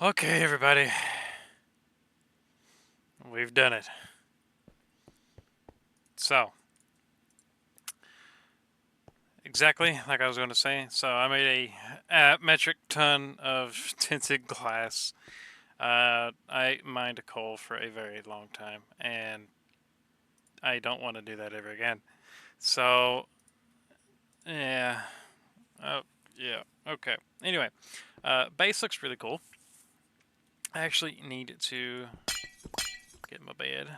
Okay, everybody. We've done it. So, exactly like I was going to say. So, I made a metric ton of tinted glass. I mined coal for a very long time, and I don't want to do that ever again. So, yeah. Oh, yeah. Okay. Anyway, base looks really cool. I actually need to get my bed.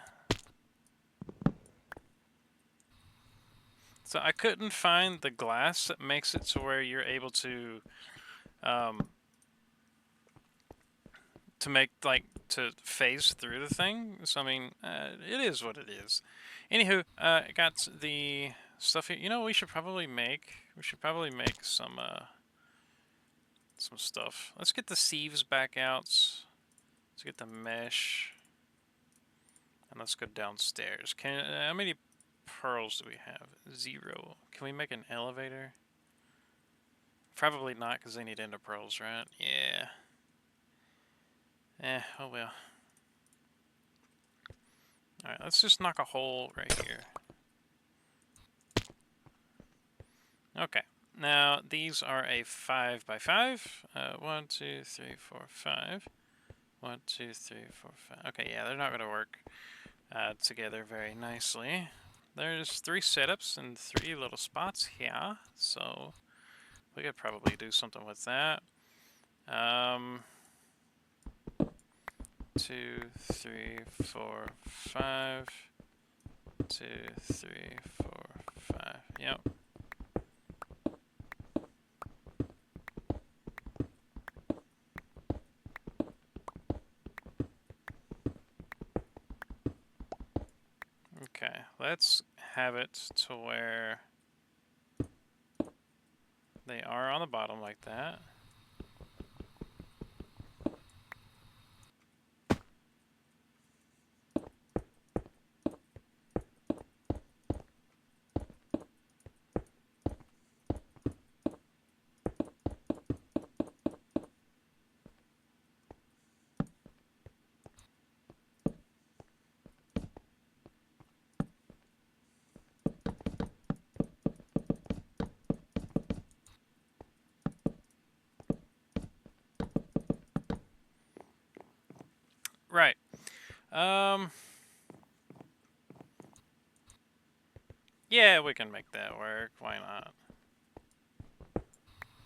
So I couldn't find the glass that makes it to where you're able um, to make to phase through the thing. So I mean, it is what it is. Anywho, I got the stuff here. You know, we should probably make some stuff. Let's get the sieves back out. Let's get the mesh, and let's go downstairs. How many pearls do we have? 0. Can we make an elevator? Probably not, because they need ender pearls, right? Yeah. Oh well. Alright, let's just knock a hole right here. Okay. Now, these are a 5 by 5. 1, 2, 3, 4, 5. 1, 2, 3, 4, 5. Okay, yeah, they're not going to work together very nicely. There's 3 setups and 3 little spots here, so we could probably do something with that. 2, 3, 4, 5. 2, 3, 4, 5. Yep. Okay, let's have it to where they are on the bottom like that. Right. Yeah, we can make that work. Why not?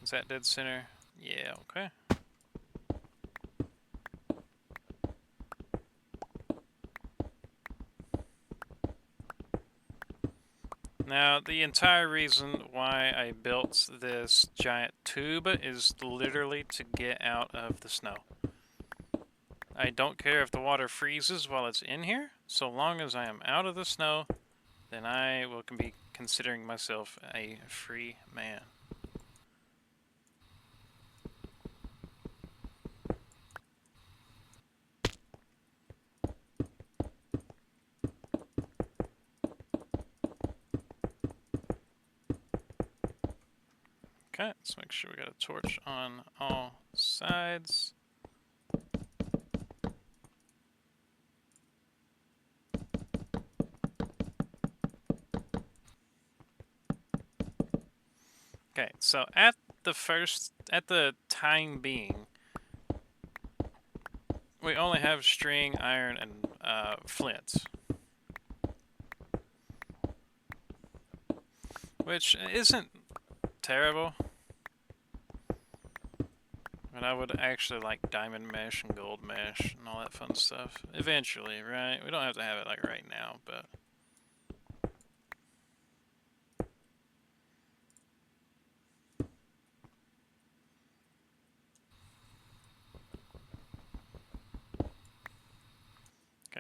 Is that dead center? Yeah, okay. Now, the entire reason why I built this giant tube is literally to get out of the snow. I don't care if the water freezes while it's in here, so long as I am out of the snow, then I will be considering myself a free man. Okay, let's make sure we got a torch on all sides. Okay, so at the time being, we only have string, iron, and flint. Which isn't terrible. But I would actually like diamond mesh and gold mesh and all that fun stuff. Eventually, right? We don't have to have it like right now, but...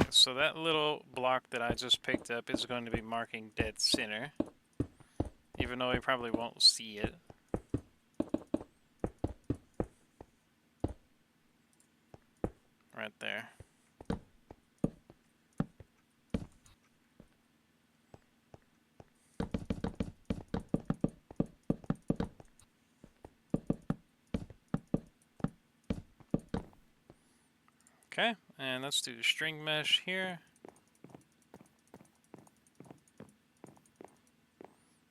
Okay, so that little block that I just picked up is going to be marking dead center. Even though we probably won't see it. Right there. And let's do string mesh here.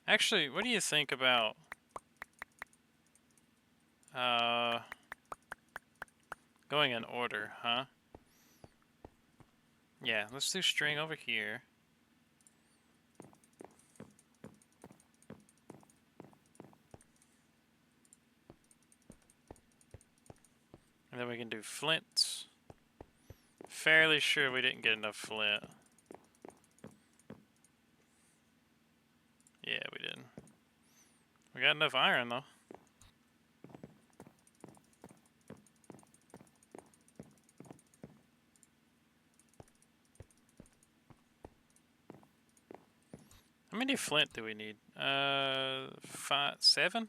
Actually, what do you think about going in order, huh? Yeah, let's do string over here. And then we can do flint. Fairly sure we didn't get enough flint. Yeah, we didn't. We got enough iron, though. How many flint do we need? 7?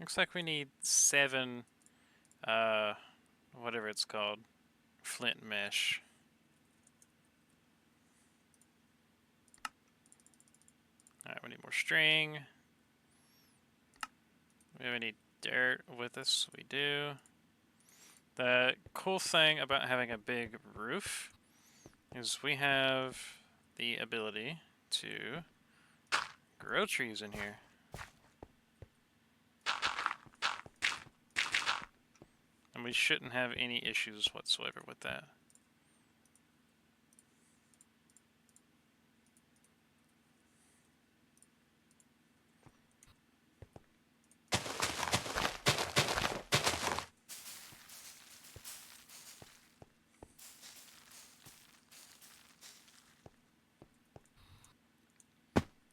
Looks like we need 7, whatever it's called, flint mesh. Alright, we need more string. We have any dirt with us? We do. The cool thing about having a big roof is we have the ability to grow trees in here. And we shouldn't have any issues whatsoever with that.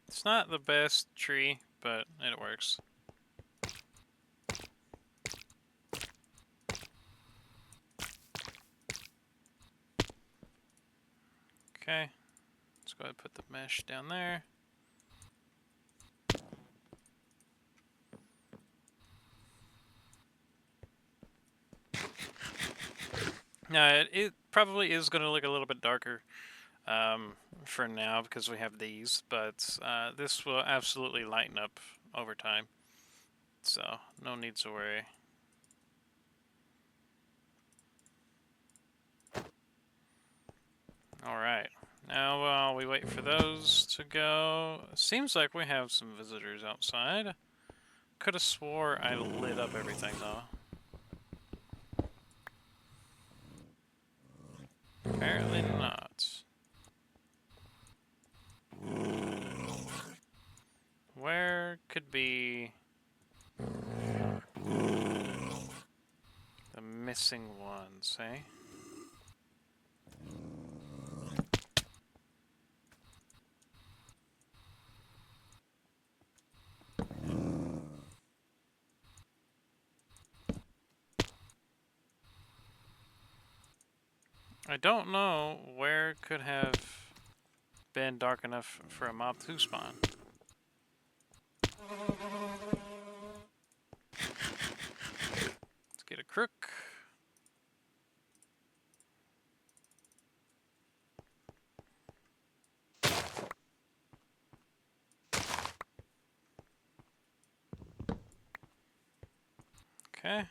It's not the best tree, but it works. Okay, let's go ahead and put the mesh down there. Now, it probably is going to look a little bit darker for now because we have these, but this will absolutely lighten up over time. So, no need to worry. Alright, now while we wait for those to go, seems like we have some visitors outside. Could have swore I lit up everything though. Apparently not. Where could be the missing ones, eh? I don't know where could have been dark enough for a mob to spawn. Let's get a crook. Okay.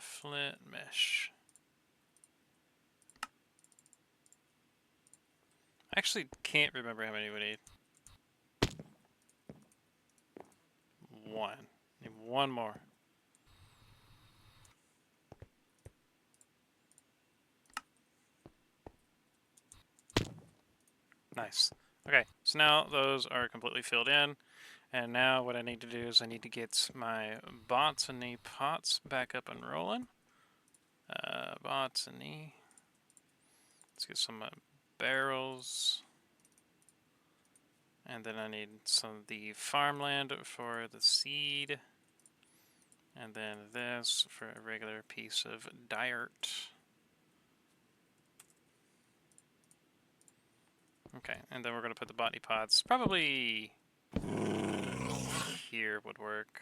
Flint mesh. I actually can't remember how many we need. 1. Need 1 more. Nice. Okay, so now those are completely filled in. And now what I need to do is I need to get my botany pots back up and rolling. Botany. Let's get some barrels. And then I need some of the farmland for the seed. And then this for a regular piece of dirt. Okay, and then we're going to put the botany pots. Probably here would work.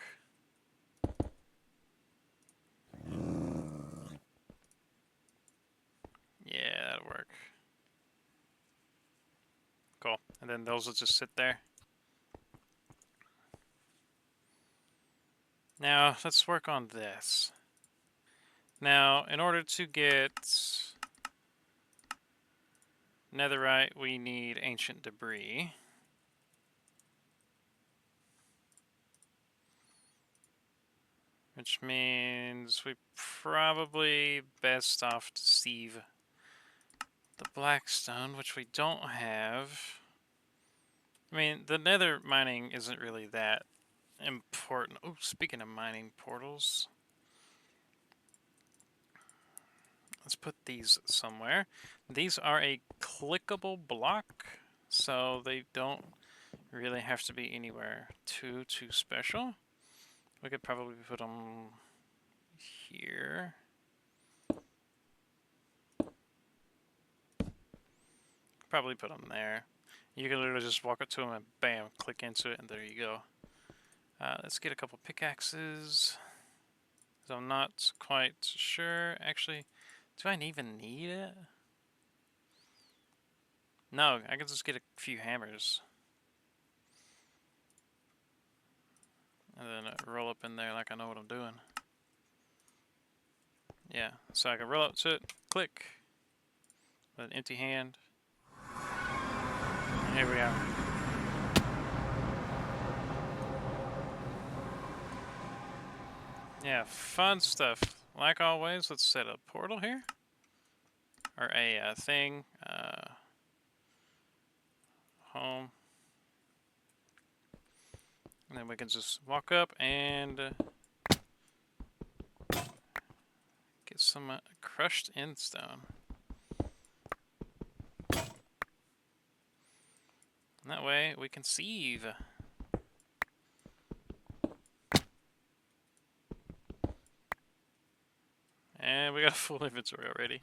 Yeah, that'll work. Cool. And then those will just sit there. Now, let's work on this. Now, in order to get netherite, we need ancient debris. Which means we probably best off to sieve the blackstone, which we don't have. I mean, the nether mining isn't really that important. Oh, speaking of mining portals, let's put these somewhere. These are a clickable block, so they don't really have to be anywhere too special. We could probably put them here. Probably put them there. You can literally just walk up to them and bam, click into it, and there you go. Let's get a couple pickaxes. So I'm not quite sure. Actually, do I even need it? No, I can just get a few hammers. And then roll up in there like I know what I'm doing. Yeah, so I can roll up to it, click, with an empty hand. And here we are. Yeah, fun stuff. Like always, let's set a portal here. Or a thing. Home. And then we can just walk up and get some crushed end stone. And that way we can sieve. And we got a full inventory already.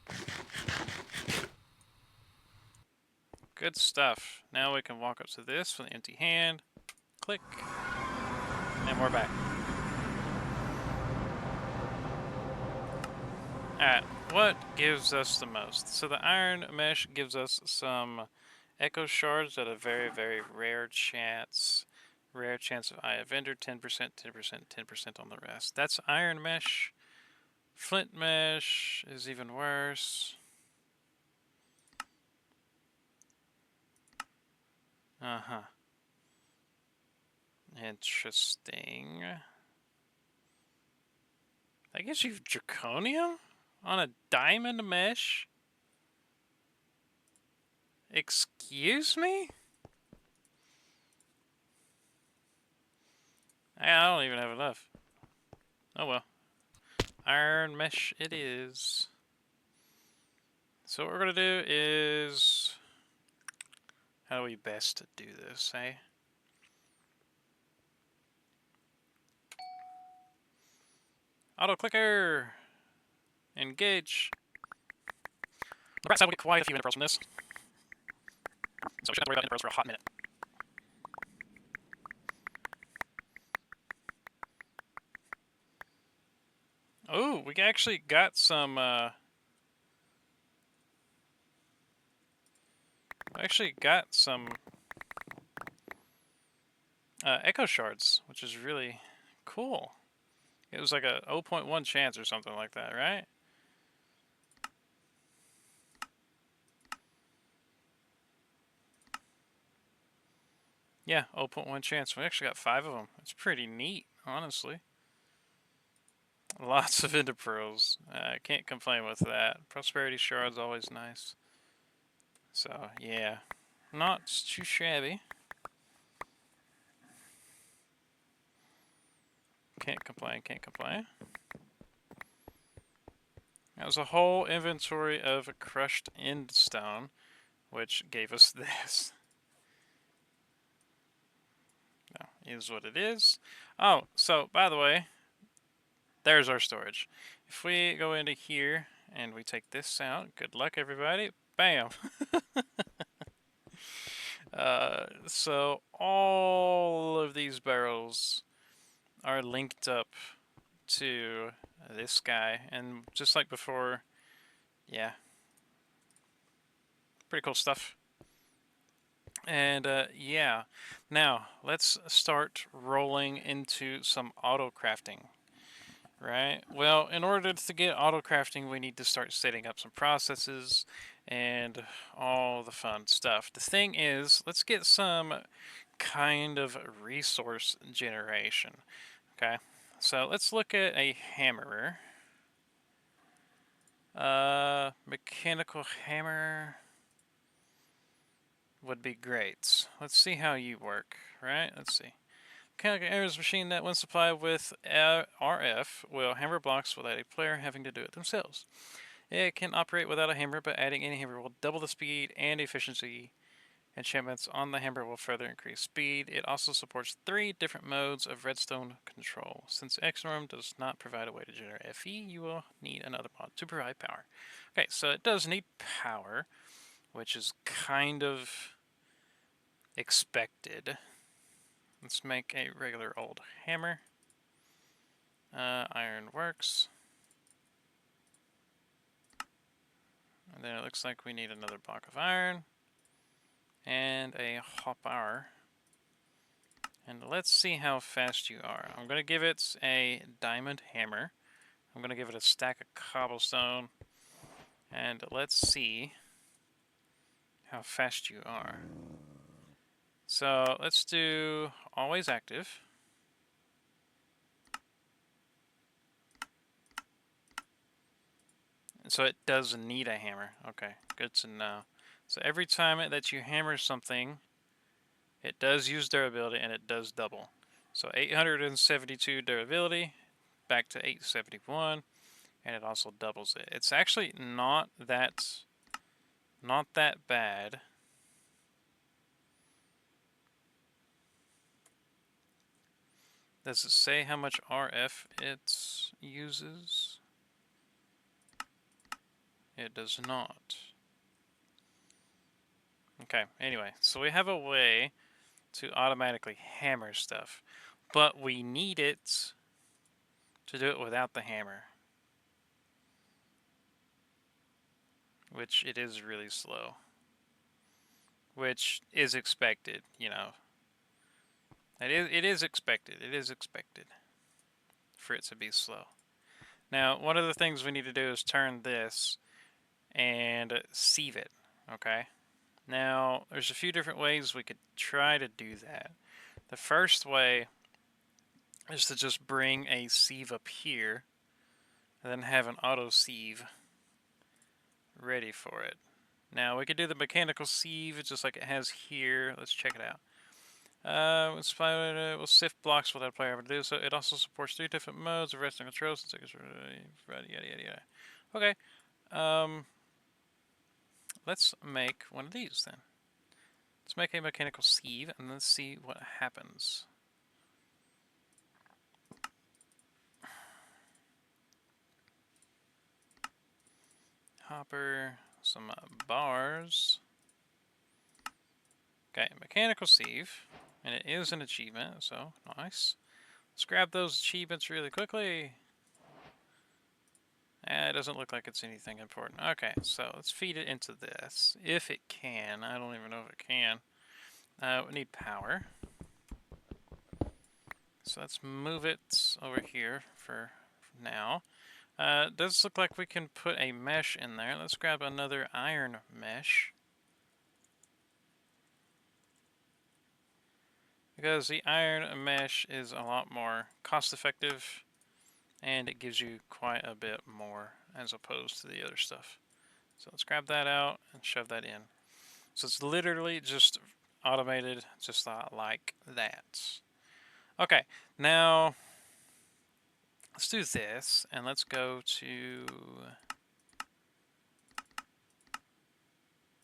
Good stuff. Now we can walk up to this with an empty hand. Click. And we're back. Alright, what gives us the most? So the iron mesh gives us some echo shards at a very, very rare chance. Rare chance of Eye of Ender, 10%, 10%, 10% on the rest. That's iron mesh. Flint mesh is even worse. Uh-huh. Interesting. I guess you've draconium on a diamond mesh? Excuse me? I don't even have enough. Oh well. Iron mesh it is. So what we're gonna do is... How do we best do this, eh? Auto clicker! Engage! The bright side will get quite a few ender pearls from this. So we should have to worry about ender pearls for a hot minute. Oh, we actually got some, echo shards, which is really cool. It was like a 0.1 chance or something like that, right? Yeah, 0.1 chance. We actually got 5 of them. It's pretty neat, honestly. Lots of ender pearls. I can't complain with that. Prosperity shards always nice. So, yeah. Not too shabby. Can't complain, can't complain. That was a whole inventory of crushed end stone, which gave us this. No, is what it is. Oh, so, by the way, there's our storage. If we go into here and we take this out, good luck everybody, bam! So all of these barrels are linked up to this guy, and just like before, yeah, pretty cool stuff. And yeah, now let's start rolling into some auto crafting. Right. Well, in order to get auto crafting, we need to start setting up some processes and all the fun stuff. The thing is, let's get some kind of resource generation. Okay. So let's look at a hammerer. Mechanical hammer would be great. Let's see how you work. Right. Let's see. Mechanical hammer's machine that, when supplied with RF, will hammer blocks without a player having to do it themselves. It can operate without a hammer, but adding any hammer will double the speed and efficiency. Enchantments on the hammer will further increase speed. It also supports 3 different modes of redstone control. Since Xnorm does not provide a way to generate FE, you will need another mod to provide power. Okay, so it does need power, which is kind of expected. Let's make a regular old hammer. Iron works. And then it looks like we need another block of iron and a hopper. And let's see how fast you are. I'm going to give it a diamond hammer. I'm going to give it a stack of cobblestone. And let's see how fast you are. So let's do always active. So it does need a hammer. Okay, good to know. So every time that you hammer something, it does use durability and it does double. So 872 durability, back to 871, and it also doubles it. It's actually not that bad. Does it say how much RF it uses? It does not. Okay, anyway, so we have a way to automatically hammer stuff, but we need it to do it without the hammer, which it is really slow, which is expected, you know. It is expected. It is expected for it to be slow. Now, one of the things we need to do is turn this and sieve it, okay? Now, there's a few different ways we could try to do that. The first way is to just bring a sieve up here and then have an auto sieve ready for it. Now, we could do the mechanical sieve just like it has here. Let's check it out. We'll sift blocks without a player ever to do so. It also supports 3 different modes of resting control. Since yada yada yada. Okay. Let's make one of these then. Let's make a mechanical sieve and let's see what happens. Hopper, some bars. Okay, mechanical sieve, and it is an achievement, so nice. Let's grab those achievements really quickly. It doesn't look like it's anything important. Okay, so let's feed it into this. If it can. I don't even know if it can. We need power. So let's move it over here for now. It does look like we can put a mesh in there. Let's grab another iron mesh. Because the iron mesh is a lot more cost effective and it gives you quite a bit more as opposed to the other stuff. So let's grab that out and shove that in. So it's literally just automated just like that. Okay, now let's do this and let's go to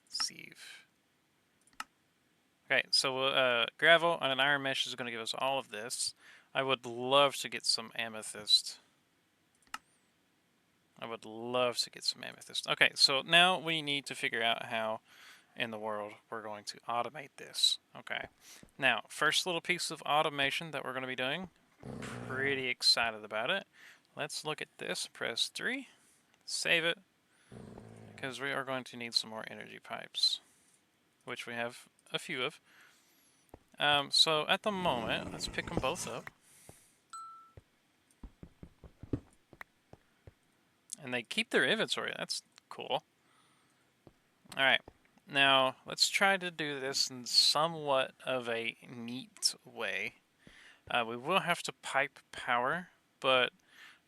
sieve. Okay, so gravel and an iron mesh is going to give us all of this. I would love to get some amethyst. Okay, so now we need to figure out how in the world we're going to automate this. Okay, now first little piece of automation that we're going to be doing. Pretty excited about it. Let's look at this. Press 3. Save it. Because we are going to need some more energy pipes. Which we have a few of. So at the moment, let's pick them both up. And they keep their inventory. That's cool. Alright. Now, let's try to do this in somewhat of a neat way. We will have to pipe power, but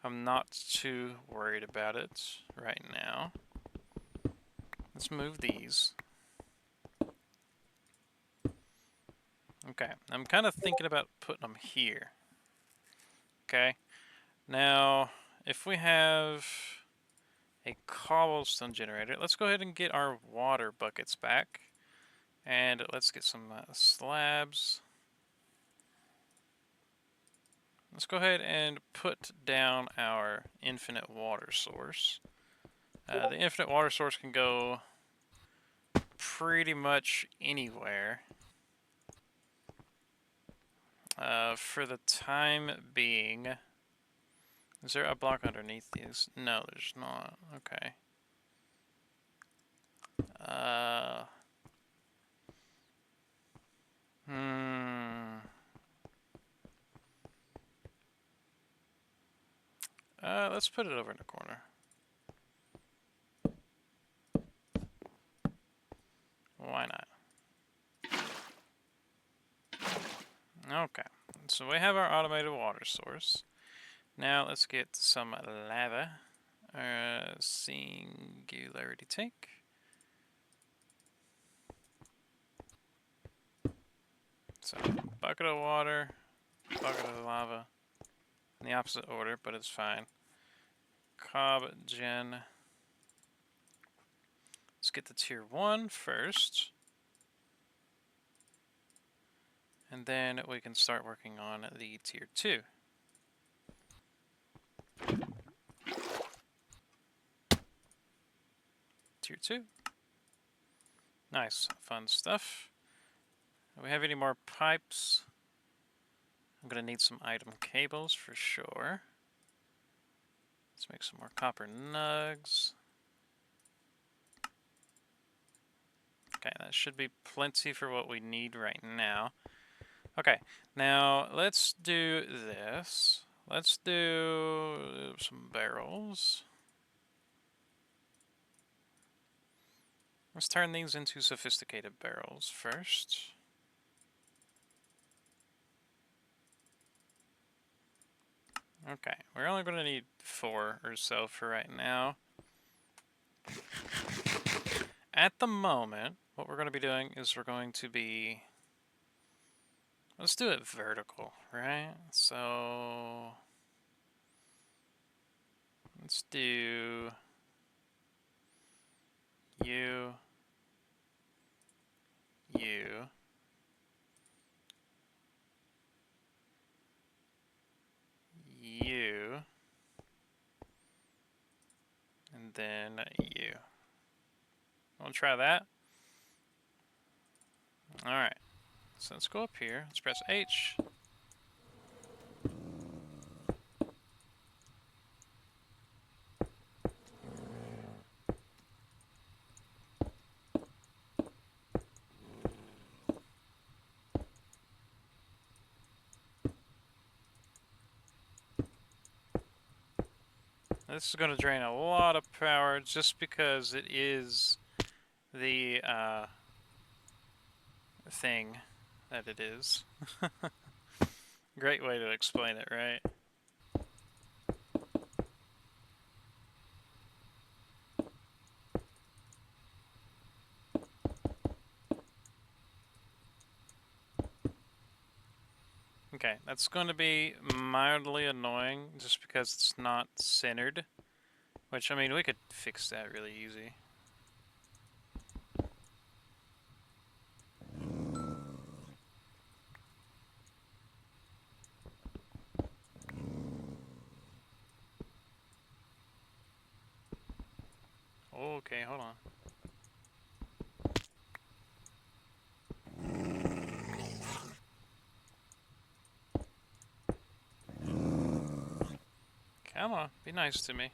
I'm not too worried about it right now. Let's move these. Okay, I'm kind of thinking about putting them here. Okay, now if we have a cobblestone generator, let's go ahead and get our water buckets back. And let's get some slabs. Let's go ahead and put down our infinite water source. The infinite water source can go pretty much anywhere. For the time being, is there a block underneath these? No, there's not. Okay. Let's put it over in the corner. Why not? Okay, so we have our automated water source. Now let's get some lava. Singularity tank. So, bucket of water, bucket of lava. In the opposite order, but it's fine. Cob gen. Let's get the tier 1 first. And then we can start working on the tier 2. Tier 2. Nice, fun stuff. Do we have any more pipes? I'm gonna need some item cables for sure. Let's make some more copper nugs. Okay, that should be plenty for what we need right now. Okay, now let's do this. Let's do some barrels. Let's turn these into sophisticated barrels first. Okay, we're only going to need 4 or so for right now. At the moment, what we're going to be doing is we're going to be... Let's do it vertical, right? So... Let's do... You... You... You... And then you. Wanna try that? Alright. So let's go up here. Let's press H. This is going to drain a lot of power just because it is the thing that it is. Great way to explain it, right? Okay, that's going to be mildly annoying just because it's not centered. Which, I mean, we could fix that really easy. Okay, hold on. Come on, be nice to me.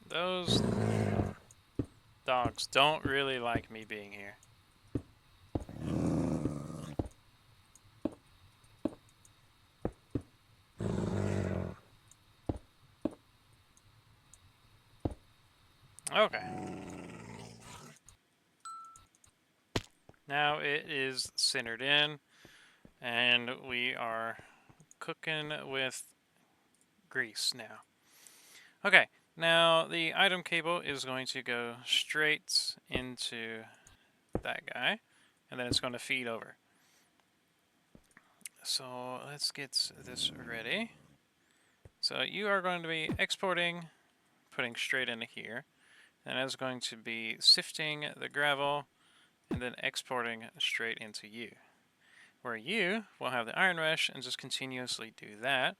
Those dogs don't really like me being here. Okay. Now it is centered in, and we are cooking with grease now. Okay, now the item cable is going to go straight into that guy, and then it's going to feed over. So let's get this ready. So you are going to be exporting, putting straight into here, and that's going to be sifting the gravel and then exporting straight into you, where you will have the iron mesh and just continuously do that.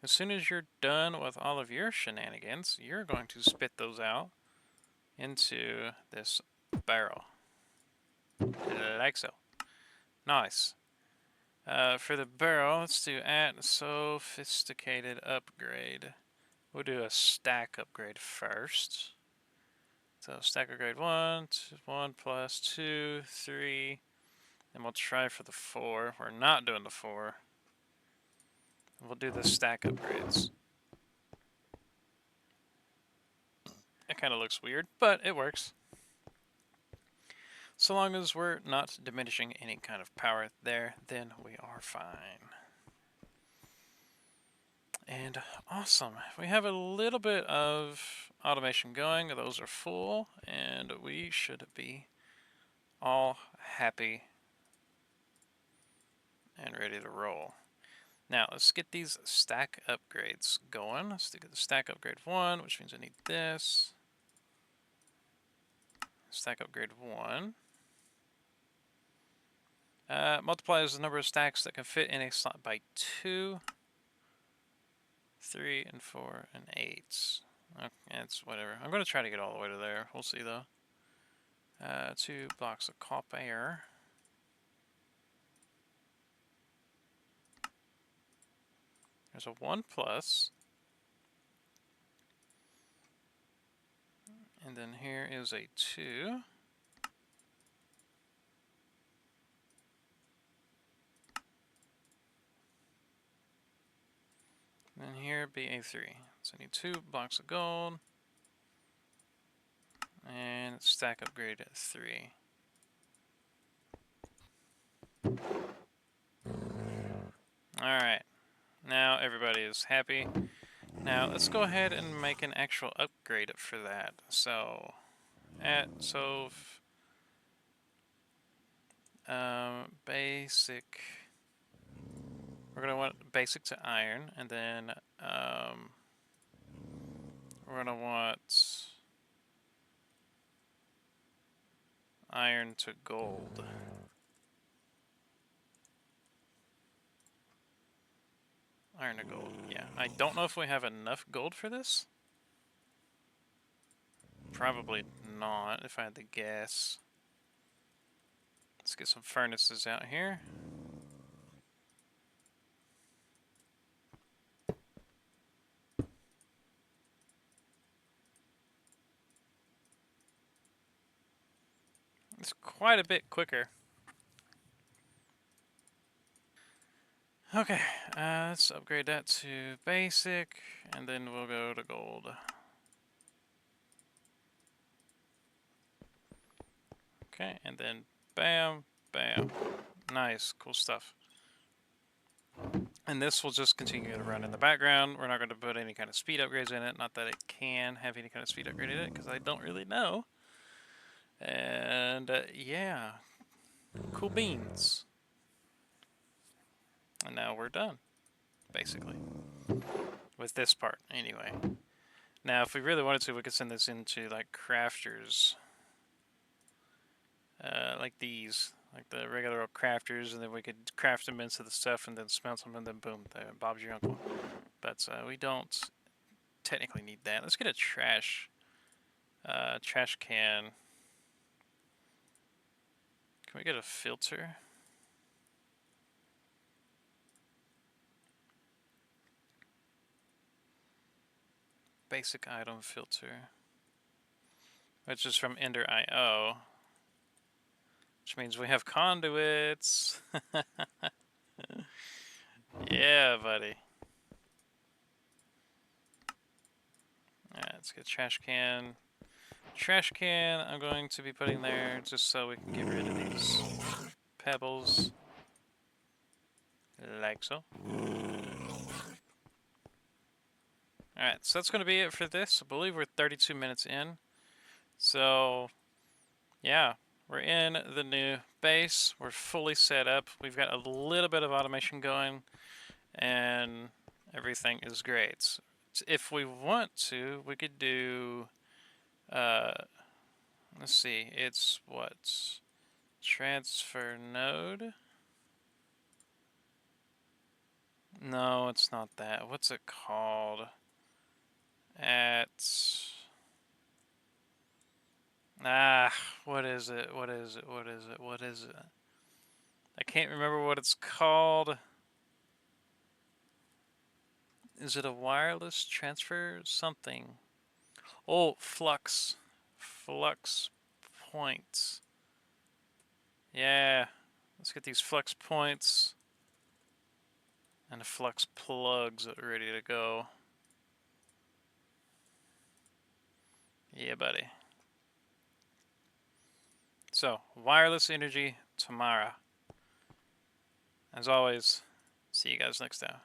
As soon as you're done with all of your shenanigans, you're going to spit those out into this barrel, like so. Nice. For the barrel, let's do add sophisticated upgrade. We'll do a stack upgrade first. So stack upgrade 1, 1 plus 2, 3, and we'll try for the 4. We're not doing the 4. We'll do the stack upgrades. It kind of looks weird, but it works. So long as we're not diminishing any kind of power there, then we are fine. And awesome. We have a little bit of automation going. Those are full, and we should be all happy and ready to roll. Now, let's get these stack upgrades going. Let's do the stack upgrade 1, which means I need this. Stack upgrade 1. Multiplies the number of stacks that can fit in a slot by 2. 3 and 4 and 8. Okay, it's whatever. I'm going to try to get all the way to there. We'll see though. 2 blocks of copper. There's a 1 plus. And then here is a 2. And here be a 3. So I need 2 blocks of gold. And stack upgrade at 3. Alright. Now everybody is happy. Now let's go ahead and make an actual upgrade for that. So basic. We're gonna want basic to iron, and then we're gonna want iron to gold. Iron to gold, yeah. I don't know if we have enough gold for this. Probably not, if I had to guess. Let's get some furnaces out here. It's quite a bit quicker. Okay, let's upgrade that to basic, and then we'll go to gold. Okay, and then bam, bam. Nice, cool stuff. And this will just continue to run in the background. We're not going to put any kind of speed upgrades in it. Not that it can have any kind of speed upgrade in it, because I don't really know. And yeah, cool beans. And now we're done, basically. With this part, anyway. Now, if we really wanted to, we could send this into, like, crafters. Like these. Like the regular old crafters, and then we could craft them into the stuff and then smelt them, and then boom, there, Bob's your uncle. But we don't technically need that. Let's get a trash can. Can we get a filter? Basic item filter. which is from Ender IO, which means we have conduits. Yeah, buddy. Alright, let's get trash can. Trash can I'm going to be putting there just so we can get rid of these pebbles. Like so. Alright, so that's going to be it for this. I believe we're 32 minutes in. So, yeah, we're in the new base. We're fully set up. We've got a little bit of automation going, and everything is great. If we want to, we could do, let's see, it's what? Transfer node? No, it's not that. What's it called? What is it? What is it? What is it? What is it? I can't remember what it's called. Is it a wireless transfer? Something. Oh, flux. Flux points. Yeah. Let's get these flux points and the flux plugs ready to go. Yeah, buddy. So, wireless energy, Tamara. As always, see you guys next time.